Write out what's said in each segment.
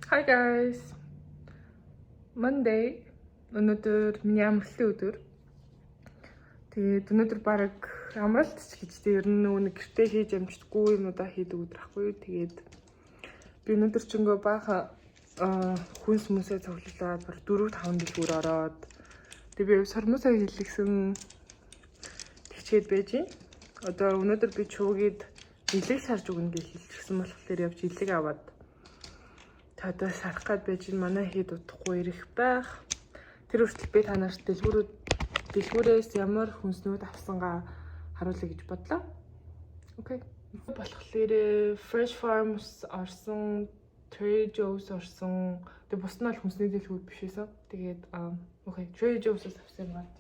Hi guys. Monday. Өнөөдөр миний амралтын өдөр. Тэгээд өнөөдөр баг амралт ч гэж ер нь нэг гэртээ хийж амждаггүй юмудаа хийдэг өдөр ахгүй юу. Тэгээд би өнөөдөр ч ингээ баахан хүнс мүсээ цуглуулаад 4-5 дэлгүүр ороод тэгээд би сормосоо хийлгсэн тэгчээд байж гин. Одоо өнөөдөр би чуугид илэг шарж өгнө гэж хэлчихсэн болохоор явж илэг аваад одоо шарах гээд байж гин. Манай хэд удахгүй ирэх байх. Тэр хүртэл би танаас дэлгүүрээс ямар хүнснүүд авсангаа харуулъя гэж бодлоо. Окей. Болохоор Fresh Farms орсон, Trader Joe's орсон. Тэгээ бус нь л хүнсний дэлгүүр биш байсан. Тэгээд окей, Trader Joe's-аас авсан байна.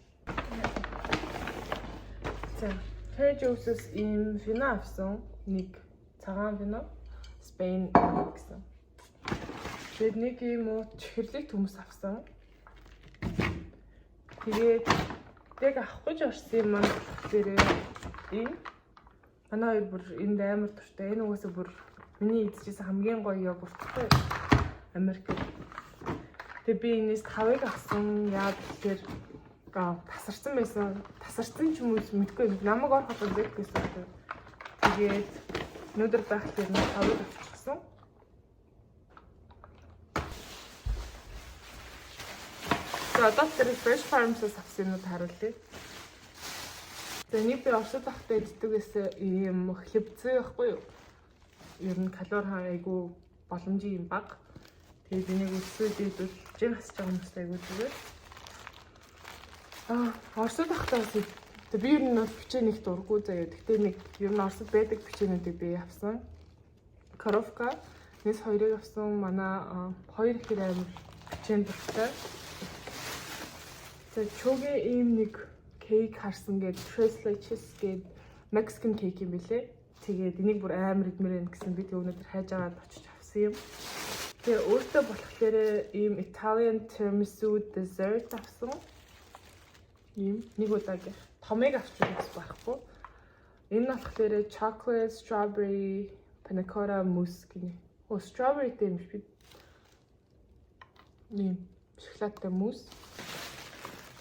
За, Trader Joe's-аас ийм вино авсан. Нэг цагаан вино, Spain гэсэн. Тэгээд нэг юм чихэрлэг төмс авсан. Тэгээд яг авах гэж орсон юм маань болохоор энэ манай хоёр бүр энд амар дуртай. Энэ угаасаа бүр миний идчихсэн хамгийн гоё йогурттай Америк. Тэгээд би энэс 5-ыг авсан. Яа гэхээр тасарсан байсан. Тасарсан ч юм уу мэдгүй. Намайг ороход л гэсэн. Тэгээд өнөөдөр байхлаар 5-ыг авчихсан. Одоо тэр Fresh Farms-аас авсан юмуд харуулъя. За нэг би Оросд байхдаа иддэгээс ийм хлебцээ байхгүй юу? Ер нь калори айгүй боломжийн юм баг. Тэгээд энийг өсвөд идвэл жин хасж байгаа хүмүүстэй айгүй зүгээр. Оросд байхдаа би ер нь бичээ нэг дурггүй заяа. Гэхдээ нэг ер нь Оросд байдаг бичээнүүдийг би авсан. Коровка нэс 2-ыг авсан. Манай 2 ихэр амир бичээн дуртай. Чугийн ийм нэг кейк харсан гээд Tres Leches гээд Mexican cake юм билээ. Тэгээд энийг бүр амар идмээр байна гэсэн би тэг өнөөдөр хайж агаад очиж авсан юм. Тэгээ өөртөө болохоор ийм Italian tiramisu dessert авсан. Ийм нэг удаагийн томыг авчих гэж байхгүй. Энэ нь болохоор chocolate strawberry panna cotta mousse гинэ. Strawberry тийм биш. Ийм шоколадтай мусс.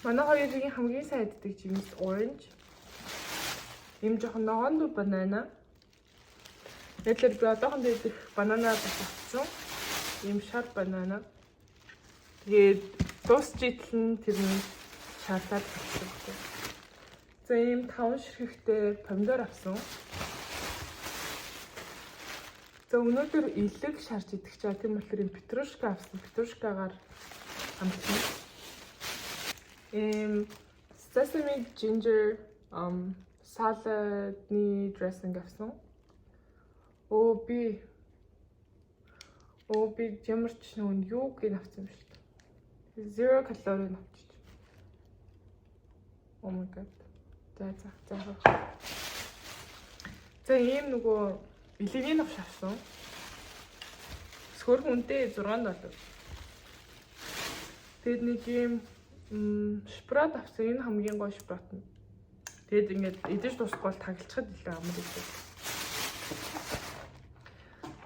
Манай хоёрын хамгийн сайн иддэг жимс orange. Ийм жоохон ногоон банана. Нэтлэр би одоохондоо идэх банана авсан. Ийм шар банана. Тэгээд дуусчитлэн тэр нь шаарлаад авсан. За ийм 5 ширхэгтэй помидор авсан. За өнөөдөр илэг шарж идэх чаа тийм болохоор ийм петрушка авсан. Петрушкагаар амтсан. Sesame ginger саладны dressing авсан. Би ямар ч нэг юу гин авсан юм шүү дээ. 0 калори авчиж. Oh my god. За ийм нөгөө илэгийн авч авсан. Сөхөр үнэтэй $6. Тэгэд нэг ийм шпрот авсан. Энэ хамгийн гоё шпрот нь. Тэгэд ингээд идэж дуусахгүй бол таглалцахад илүү амар идэв.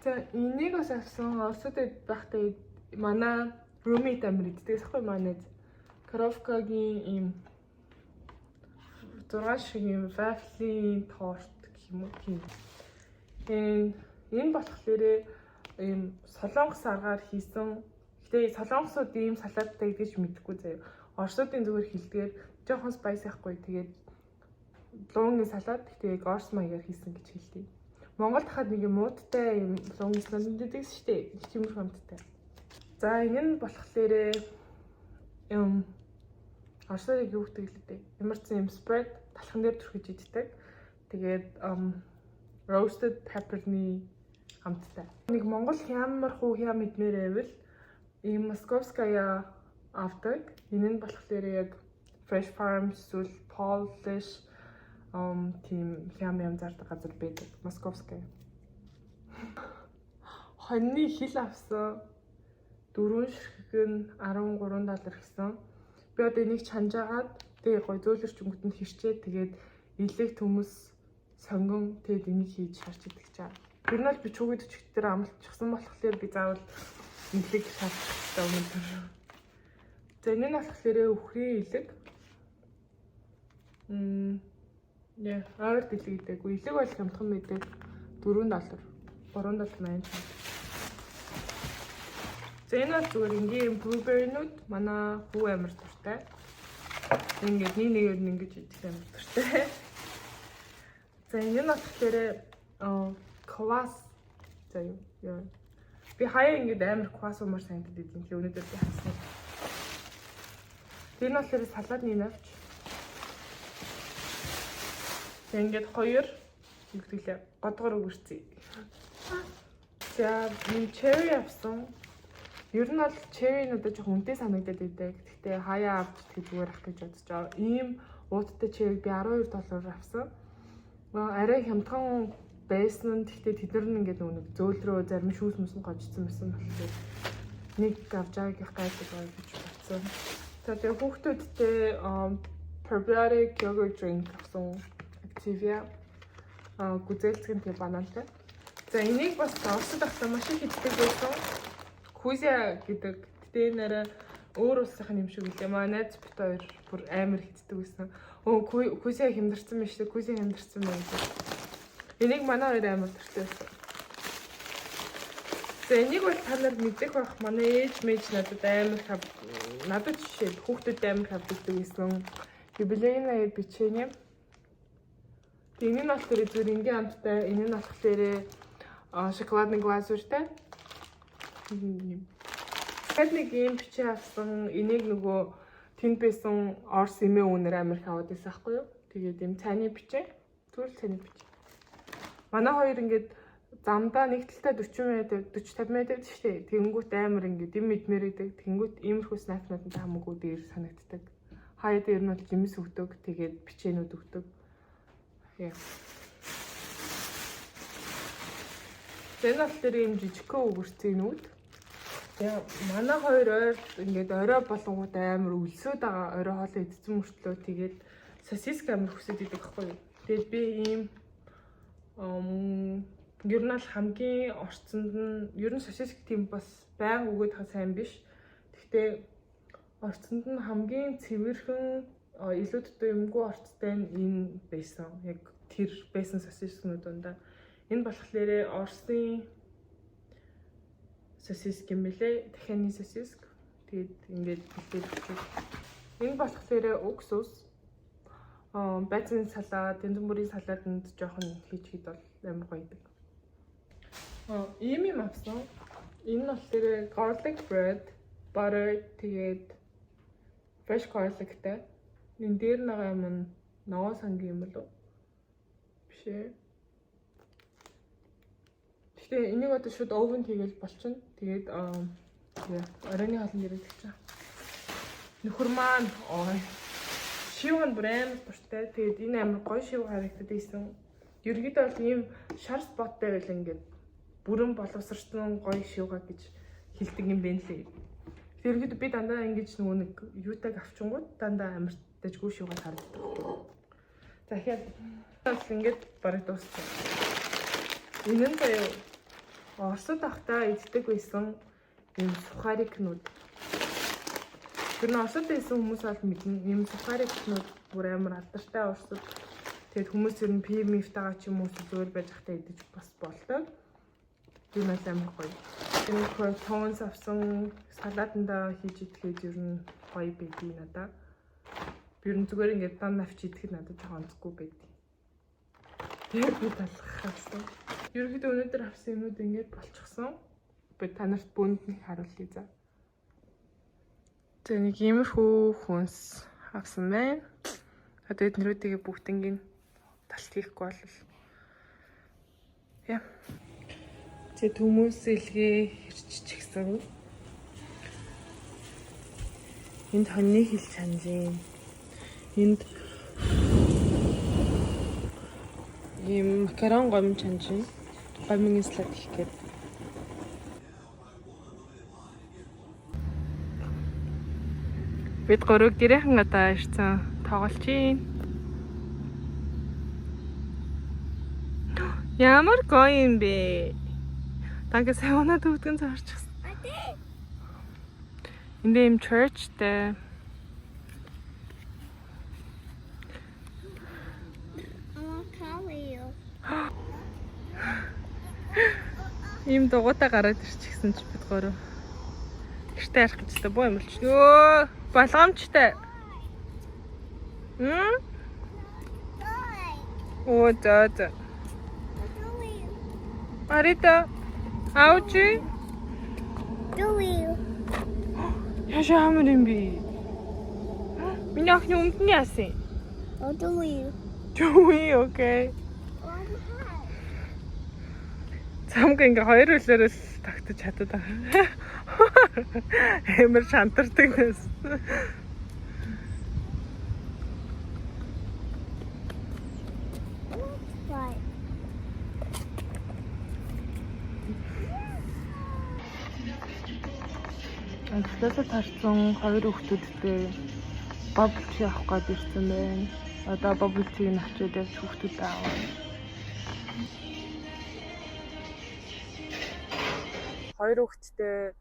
За энийг бас авсан. Оросд байхдаа манай roommate амар иддэг байхгүй манай Коровкагийн ийм 6 шиг ийм вафлийн торт гэх юм уу тийм. Энэ болохоор ийм солонгос аргаар хийсэн. Гэтэ солонгосууд ийм салааттай гэж мэдэхгүй заяа. Оросуудын зүгээр хэлдгээр жоохон спайс ахгүй. Тэгээд лууны салат тэгээд орс маягаар хийсэн гэж хэлдэг. Монголд хахад нэг юм муудтай юм лууны салат гэдэг шүү дээ. Тийм хамттай. За энэ нь болохоор орсоор юу гэдэг л дээ. Ямар ч юм spread талхан дээр түрхэж иддэг. Тэгээд roasted pepperoni хамттай. Нэг Монгол хямархуу хям идмээр байвал ийм Moskovskaya авдаг. Энэ нь болохоор яг Fresh Farms эсвэл Polish тийм хям зардаг газар байдаг. Moskovskaya. Хоньны хил авсан. 4 ширхэг нь $13 гэсэн. Би одоо энийг чанжаагаад тэгээ гой зөөлөрч өнгөт нь хэрчээд тэгээд илэг төмөс сонгон тэгээд энийг хийж шарч идэх чаа. Тэр нь л би чугид өчгтөр амлчихсан болохоор би заавал нэлийг шалгах өнөдөр. За энэ нь болохоор үхрийн илэг. Ойр дэлэг гэдэг. Илэг бол хямдхан байдаг. $4, $3.80. За энэ бол зүгээр ингийн blueberry-нууд манай хүү амар дуртай. Ингээд нэг ингэж идэх амар дуртай. За энэ нь болохоор квас. За юу. Би хаяа ингээд амар квас умаар санагдаад идэв. Тэгээ өнөөдөр би хассан. Энэ болохоор салаадны навч. Ингээд хоёр зүгтгэлээ годгоор өгөрцөө. За энэ cherry авсан. Ер нь бол cherry надад жоохон үнэтэй санагдаад байдаг. Гэхдээ хаяа авч зүгээр ах гэж бодож байгаа. Ийм ууттай cherry би $12 авсан. Арай хямдхан байсан нь гэхдээ тэд нар ингээд нэг зөөлрөө зарим шүүс мэс нь гожсон байсан болохоор нэг авч байгаагийнх гайдаг байх гэж бодсон. За тэгээ хүүхдүүдтэй probiotic yogurt drink авсан. Activia гүзээлцгэн тэг банантай. За энийг бас орсод ахтаа маш их иддэг байсан. Кузя гэдэг. Гэтэ нэрээ өөр улсынхаа юм шиг үлээ. Манай найз бит хоёр бүр амар иддэг байсан. Кузя хямдарсан биш үү? Кузя хямдарсан байх. Энийг манай хоёр амар дуртай байсан. За энийг бол та нар мэдэх байх. Манай ээж мэж надад жишээ хүүхдүүд амар хавддаг байсан. Юбилейна бичээний. Энэ нь болохоор зүгээр ингийн амттай, энэ нь болохоор шоколадны глазуртай. Тэгэхээр нэг юм бичээ авсан. Энийг нөгөө тэнд байсан орс эмээ үнэр амар хаваад байсан байхгүй юу? Тэгээд юм цайны бичээ. Түр цайны бичээ. Манай хоёр ингээд замдаа нэг талтай 40-50 м шүү дээ. Тэнгүүт амар ингээд юм мэдмээр идэг. Тэнгүүт иймэрхүү снапнууд нь хамаагүй дээр санагддаг. Хаяа дээр нь бол жимс өгдөг. Тэгээд бичээнүүд өгдөг. Тэ нар тэр юм жижигхэн өгөрцөнүүд. Тэгээ манай хоёр ойр ингээд орой болгонгууд амар өлсөд байгаа. Орой хоолоо идсэн мөртлөө тэгээд сосиск амар хүсэж идэг байхгүй юу. Тэгээд би ийм ер нь л хамгийн орцонд нь ер нь сосиск тийм бас байн өгöd хаа сайн биш. Гэхдээ орцонд нь хамгийн цэвэрхэн илүү дутуу юмгүй орцтой нь энэ байсан. Яг тэр байсан сосискнууд ундаа. Энэ болохоор Орсын сосиск юм билээ. Дахианы сосиск. Тэгээд ингээд бэлдээд өгчих. Энэ болохоор уксус. Байцны салаад, дэндэн бүрийн салаатанд жоохон хийхэд бол амар гоё идэг. Ийм юм авсан. Энэ болохоор garlic bread, butter, тэгээд fresh garlicтай. Энэ дээр байгаа юм нь ногоон сангийн юм болов? Биш ээ. Гэхдээ энийг одоо шууд овен хийгээл болчихно. Тэгээд оройны хаалт нэрэж чаа. Нөхөр маань шивгэн брэнд дуртай. Тэгээд энэ амар гоё шив харагдаад ийсэн. Ерөнхийдөө бол ийм шар споттай байл ингээд бүрэн боловсрчсан гоё шивга гэж хэлдэг юм бэ лээ. Ерөнхийдөө би дандаа ингэж нөгөө нэг юутаг авчингууд дандаа амар дэжгүй шивга харагддаг. За тэгэхээр бас ингэж бараг дууссан. Энэ нь заяа Оросд ахтаа иддэг байсан юм сухарикнууд. Тэр нь Оросд байсан хүмүүс бол мэднэ. Юм сухарикнууд бүр амар алдартай Оросд. Тэгээд хүмүүс ер нь пимифтагаа ч юм уу зүгээр байж ахтаа идэж бас болдог. Тэр нь амар гоё. Энэ croutons авсан салаатанда хийж идэхэд ер нь гоё байдгийг надаа. Би ер нь зүгээр ингээд дан навч идэхэд надад жоохон онцгүй байдгийг. Тэгээд би талах авсан. Ерөнхийдөө өнөөдөр авсан юмуд ингээд болчихсон. Би та нарт бүнд нэг харуулъя за. За нэг иймэрхүү хүнс авсан байна. Тэгээд нэрүүдийг бүгднийг талт хийхгүй бол. Яа. Тэгээд хүмүүс илгээ хэрччихсэн. Энд хоньны хил чанжин. Энд ийм макарон гом чанжин. Гомын слайд хийгээд. Бид гурав гэрээхэн одоо ирсэн тоглож чинь. Ямар гоё юм бэ? Танка сайн унаад өвдгөн цаарчихсан. Энд ийм churchтэй. Ийм дугуйтаа гараад ирчихсэн чи бид гурав. Гэртээ ярих гэжтэй боо юм болч. Өө, болгоомжтой. Оо за. Марита, аучи. Яшаа амар юм би. Миний охины өмдний яасан. Дүүи, окей. Цамг ингээ хоёр үлээрээс тогтож чаддаг байгаа. Эмэр шантардаг нэс. Англиасаа тарцсан хоёр хүүхдүүдтэй bubble tea авах гээд ирсэн байна. Одоо bubble tea-г авчиад явж хүүхдүүдэд аваа. Хоёр хүүхдтэй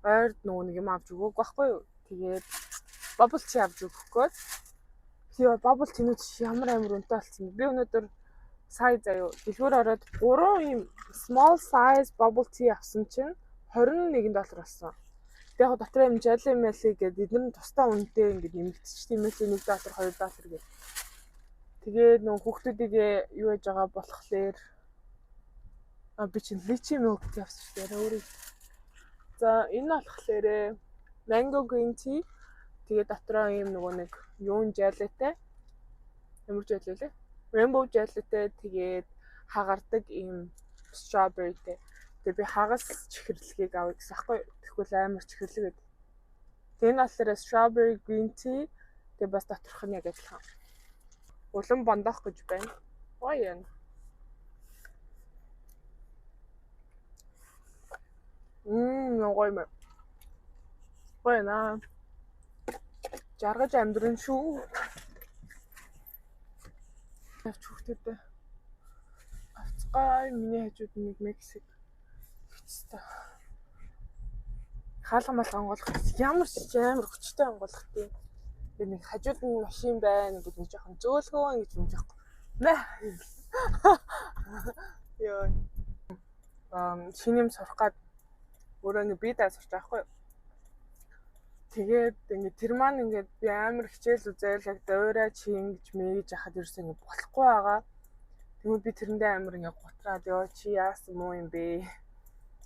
ойрд нөгөө нэг юм авч өгөөг байхгүй юу? Тэгээд bubble tea авч өгөх гээд. Тэгээ bubble tea-нүүд ямар амар үнэтэй болсон. Би өнөөдөр сая заяа дэлгүүр ороод 3 ийм small size bubble tea авсан чинь $21 болсон. Тэгээ яг дотор юм жалин мэлий гэдэг эдгээр нь тусдаа үнэтэй ингээд нэмэгдчих тийм мэлий $1 $2 гэх. Тэгээд нөгөө хүүхдүүдийг юу яаж байгаа болохоор би чинь личи milk авсан шүү дээ өөрөө. За энэ болохоор mango green tea. Тэгээд дотроо ийм нөгөө нэг юун жалитай. Ямар жалий лээ? Rainbow жалитай тэгээд хагардаг ийм strawberryтэй. Тэгээ би хагас чихэрлэгийг авъя гэсэн аахгүй. Тэгвэл амар чихэрлэг гэдэг. Тэгээ энэ болохоор strawberry green tea. Тэгээ бас доторх нь яг адилхан. Улам бондоох гэж байна. Гоё юм. Гоё юм. Гоё наа. Жаргаж амьдрын шүү. Авч хүүхдүүдээ. Авцгаа миний хажууд нэг Мексик. Хаалга малгай онгойлгох ямар ч амар хүчтэй онгойлгох тийм. Тэгээ нэг хажууд нь машин байна гэдэг нэг жоохон зөөлгөө ингэж юм жоохгүй. Мэ. Яа. Шинэм сурах гад өөрөө нэг би даа сурч байхгүй юу. Тэгээд ингээд тэр маань ингээд би амар хичээл үзээл яг дуурай чи ингэж мэгж яхад ерөөсөө ингээд болохгүй байгаа. Тэгвэл би тэрэндээ амар ингээд готраад ёо чи яасан муу юм бэ.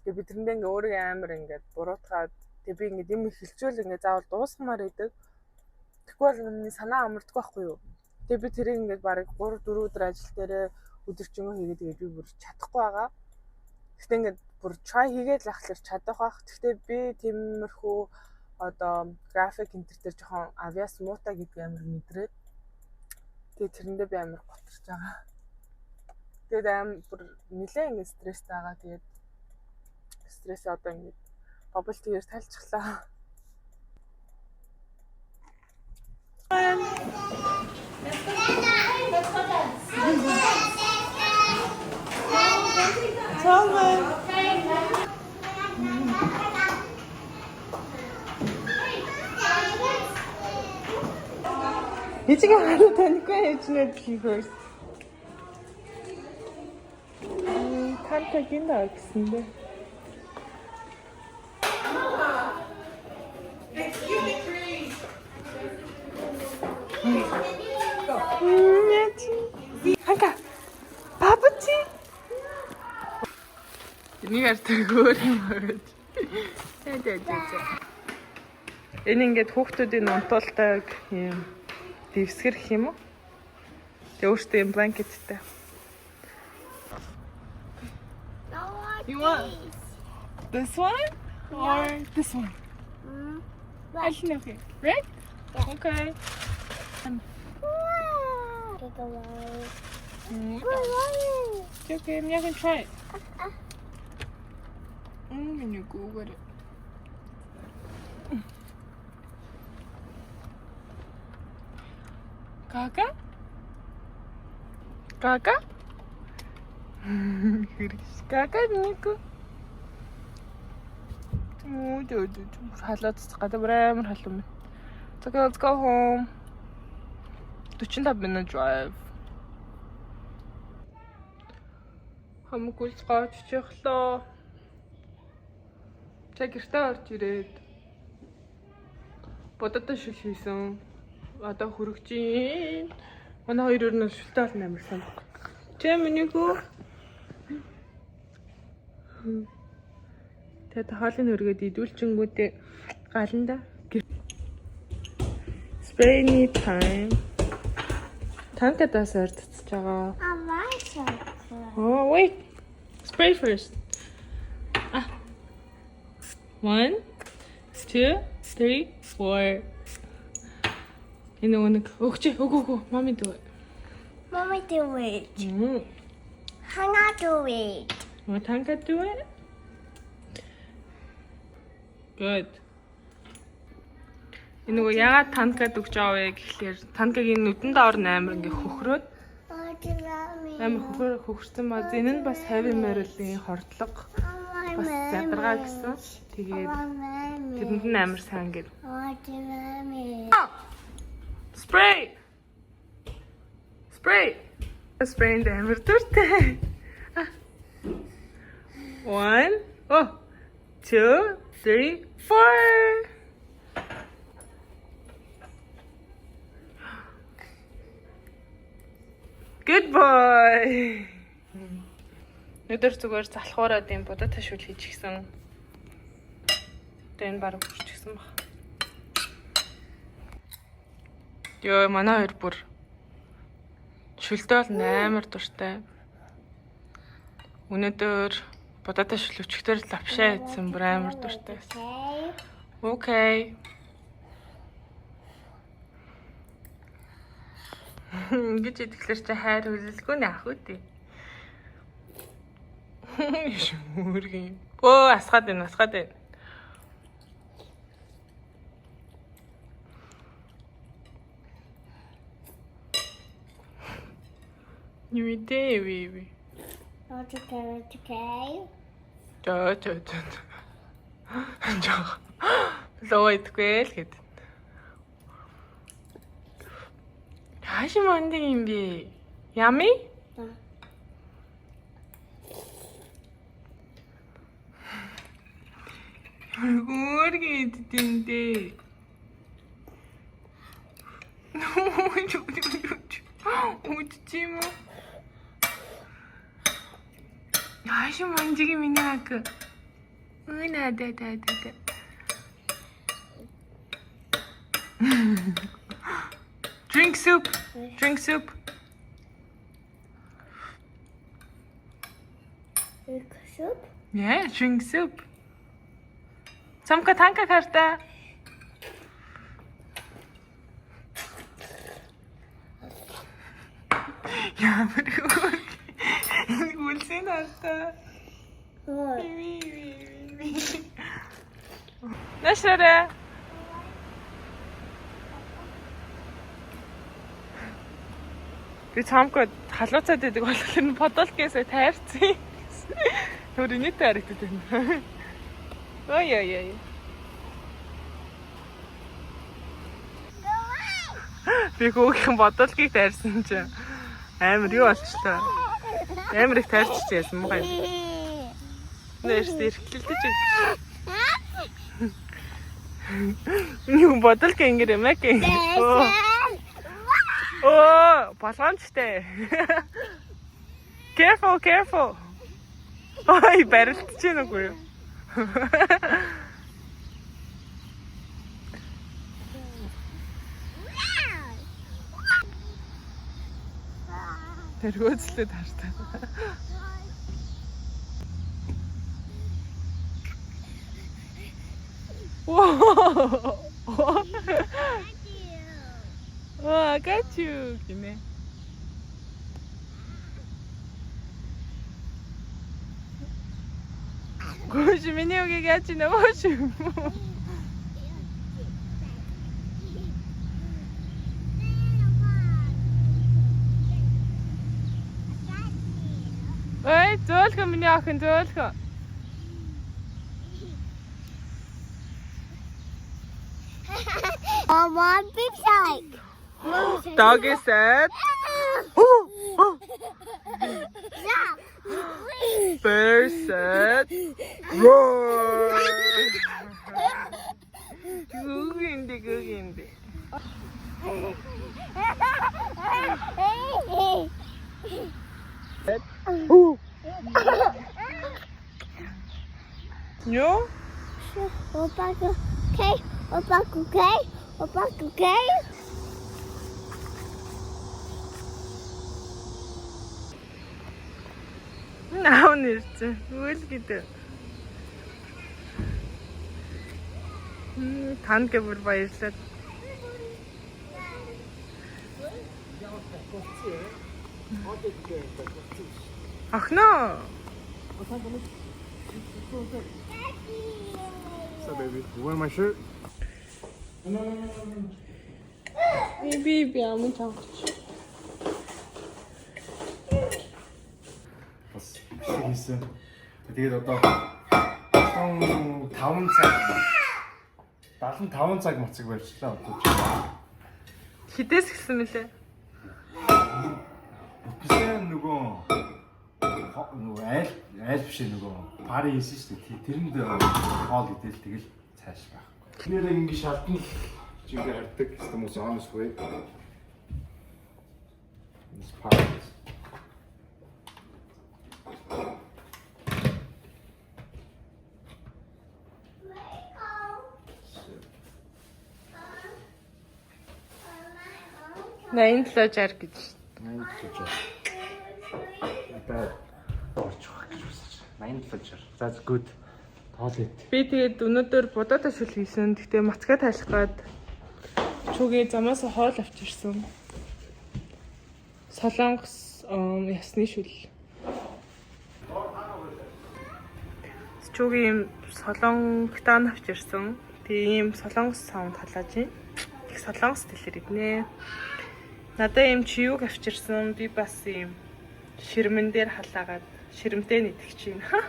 Тэгээ би тэрэндээ ингээд өөрөө амар ингээд буруутгаад тэгээ би ингээд юм хэлчүүл ингээд заавал дуусгамаар идэг. Тэгвэл миний санаа амарддаг байхгүй юу. Тэгээ би тэрийг ингээд барыг 3-4 өдөр ажил дээрээ өдөржингөө хийгээд тэгээд би бүр чадахгүй байгаа. Гэхдээ ингээд бүр try хийгээд л ахлаар чадах байх. Гэхдээ би тиймэрхүү одоо график энтер дээр жоохон авиас муутай гэдэг амар мэдрээд тэгээд тэрэндээ би амар готарч байгаа. Тэгээд амар бүр нэлээ ингээд стресстэй байгаа. Тэгээд стрессээ одоо ингээд bubble tea-ээр тайлцглаа. Эцэг хааны танихгүй ээжнээ хийхөөс. Тантай гинэ гэсэн бэ. Ханка. Бабути. Энийг артай өөр юм байна. Энэ ингээд хүүхдүүдийн унтуулдаг юм дэвсгэр гэх юм уу? Тэгээ өөртөө юм бланкеттэй. You want this one or this one? I should know here. Red? Yeah. Okay. It's okay, I'm not gonna try it. I'm gonna go with it. Kaka? Kaka? Kaka, Nico. халаад цэцэг гадаа амар халуун. So let's go home. 45 minute drive. Хамгүйс гоочихлоо. Тэг гэртээ орж ирээд бододоо шил хийсэн. Одоо хүрэж гин. Манай хоёр өөр нь шүлтэй болно амарсан. Чэ миний хүү. Тэгээд хоолны өргөд идүүлчингүүдээ галанда. Spray time. Танкадаас ордцож байгаа. Oh wait. Spray first. 1, 2, 3, 4. Энэ нэг өгөө. Mommy do it. Mommy do it. Hannah do it. Want Tanka do it? Good. Энэ нөгөө ягаад Танкад өгч аваа вэ гэхлээр Танкагийн нүдэнд ор амар ингээ хөхрөөд амар хөхөрсөн ба энэ нь бас heavy metal-ийн хордлого бас задаргаа гэсэн. Тэгээд тэрэнд нь амар сайн гэр. Spray. Spray энэ амар дуртай. 1, 2, 3, 4. Good boy. Өдөр зүгээр залхуураад юм бодо ташуул хийж гисэн. Тэн баг хүрчихсэн баг. Ёо манай хоёр бүр шүлтэй бол амар дуртай. Өнөөдөр бодо ташуул өчгдөр лавшаа хийсэн бүр амар дуртай. Окей. Гэж идэхлээр чи хайр хүлэлгүй нэ ах үгүй. Шүүргийн. Асгаад байна. Нүдээ виви. Okay. Лойдгүй л гээд. Хааши мандин юм бэ? Yummy? Гүргээд тэнтэй. Үчим. Хааши мандиг миний ак. Үнэ да. Drink soup. Soup? Yeah, drink soup. Самка танка карта. Я прикольно. Гульсин арта. Нашара. Би цаамгүй халууцаад байдаг болохоор нь подолкээсээ тайрцсан. Төрөний тайрагддаг байна. Ой. Би хөөхөн бодолгийг тайрсан чинь амар юу болчлоо. Амар их тайрчихсан юм байна. Нэрс эрхлэлдэж байна. Юу бодолг ингэрэ мэг. Болгоомжтой. Careful. Ой, барилдаж байна уу юу? Тэргөөцлээд хартай. I got you. Гинэ. Гош миний үгийг яаж нөөш юм. Ой, зөөлхө миний охин зөөлхө. One big side. Doggy said. Bear said. Roar. 그긴데. 요? 오빠 오케이? 오빠 오케이? 오빠 오케이? 나오는 진짜 울기도. 단계 물봐 있어. Ахна. So baby, you wear my shirt? 비비 아무 장. бас шиг хийсэн. Тэгээд одоо 총 5 цаг 75 цаг мацаг барьчлаа одоо. Хитээс гисэн мөлий. Бүтсэн нөгөө айл биш нөгөө пари хийсэн шүү дээ. Тэрэнд хоол идэл тэгэл цааш байх. Тэрээр ингэ шалтан чигээр хардаг системус honest way. This part. Найн ложар гэж. Найн ложар. Одоо орчих гэж үзэж. Найн ложар. That's good. Тоолет. Би тэгээд өнөөдөр будаатай шүл хийсэн. Гэхдээ мацгаа тайлах гээд чүгээ замаас хоол авчирсан. Солонгос ясны шүл. Чүгээ юм солонготан авчирсан. Тэгээ ийм солонгос саунд халааж юм. Их солонгос тэлэр иднэ. Надаа юм чиюг авчирсан. Би бас юм ширмэн дээр халаагаад ширмтэй нэтгэж байна.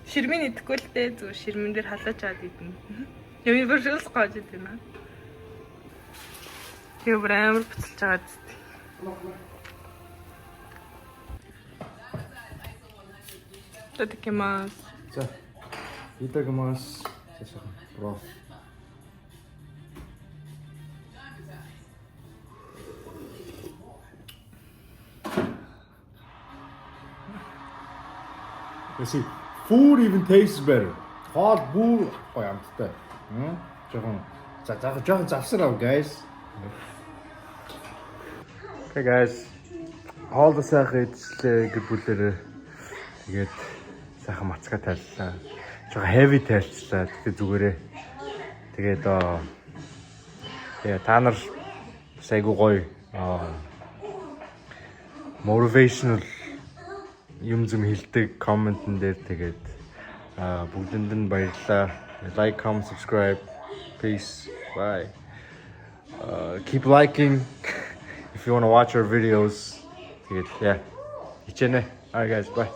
Ширмэн идэхгүй л дээ зөв ширмэн дээр халааж чад идэнэ. Юм бүршүүлс гоож идэнэ. Тэгээ бүр амар буцалж байгаа зү. Тэтгэмас. За. Итагмас. Засахан. Бро. You see, food even tastes better. Хоол бүр гоё амттай. Жохон завсараа guys. Okay guys. Хоол сайхан идслээ гэр бүлэрээ. Тэгээд сайхан мацгаа тайллаа. Жохон heavy тайлчлаа. Тэгээд зүгээрээ. Тэгээд та нар сайгүй гоё motivational юм зэм хэлдэг комментэн дээр тэгээд бүгдэнд нь баярлалаа. Like, comment, subscribe. Peace. Bye. Keep liking if you want to watch our videos. Тэгээд yeah. Хичээнэ. Alright guys, bye.